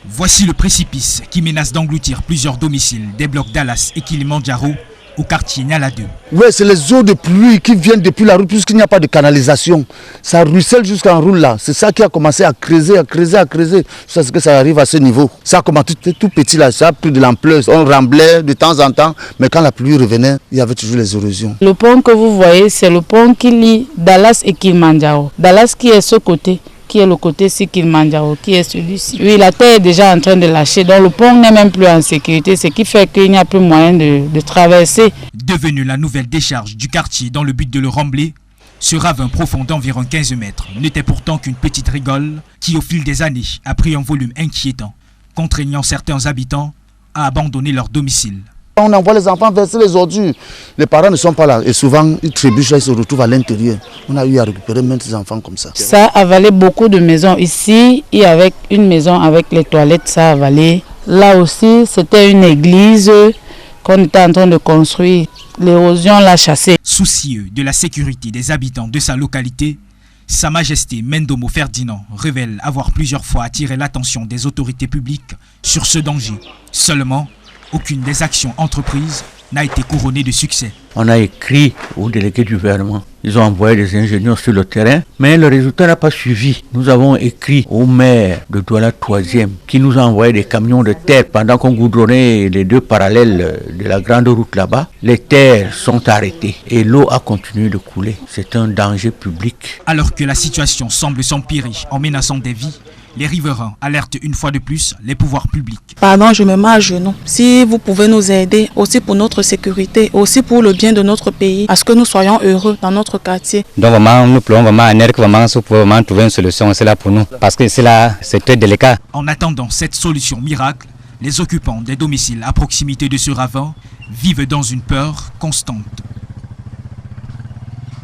Voici le précipice qui menace d'engloutir plusieurs domiciles des blocs Dallas et Kilimandjaro au quartier Niala 2. Oui, c'est les eaux de pluie qui viennent depuis la route puisqu'il n'y a pas de canalisation. Ça ruisselle jusqu'en roule là. C'est ça qui a commencé à creuser. C'est ce que ça arrive à ce niveau. Ça a commencé tout petit là, ça a pris de l'ampleur. On remblait de temps en temps, mais quand la pluie revenait, il y avait toujours les érosions. Le pont que vous voyez, c'est le pont qui lie Dallas et Kilimandjaro. Dallas qui est ce côté, qui est le côté ci Kilimandjaro, qui est celui-ci. Oui, la terre est déjà en train de lâcher, donc le pont n'est même plus en sécurité, ce qui fait qu'il n'y a plus moyen de traverser. Devenu la nouvelle décharge du quartier dans le but de le rembler, ce ravin profond d'environ 15 mètres n'était pourtant qu'une petite rigole qui, au fil des années, a pris un volume inquiétant, contraignant certains habitants à abandonner leur domicile. On envoie les enfants verser les ordures. Les parents ne sont pas là et souvent ils trébuchent là, ils se retrouvent à l'intérieur. On a eu à récupérer même ces enfants comme ça. Ça a avalé beaucoup de maisons ici et avec une maison avec les toilettes, ça a avalé. Là aussi, c'était une église qu'on était en train de construire. L'érosion l'a chassé. Soucieux de la sécurité des habitants de sa localité, Sa Majesté Mendomo Ferdinand révèle avoir plusieurs fois attiré l'attention des autorités publiques sur ce danger. Seulement, aucune des actions entreprises n'a été couronnée de succès. On a écrit aux délégués du gouvernement. Ils ont envoyé des ingénieurs sur le terrain, mais le résultat n'a pas suivi. Nous avons écrit au maire de Douala 3e qui nous a envoyé des camions de terre pendant qu'on goudronnait les deux parallèles de la grande route là-bas. Les terres sont arrêtées et l'eau a continué de couler. C'est un danger public. Alors que la situation semble s'empirer en menaçant des vies, les riverains alertent une fois de plus les pouvoirs publics. Pardon, je me mets à genoux. Si vous pouvez nous aider, aussi pour notre sécurité, aussi pour le bien de notre pays, à ce que nous soyons heureux dans notre quartier. Donc vraiment, nous pleurons vraiment en air que vraiment, si vous pouvez vraiment trouver une solution, c'est là pour nous. Parce que c'est là, c'est très délicat. En attendant cette solution miracle, les occupants des domiciles à proximité de ce ravin vivent dans une peur constante.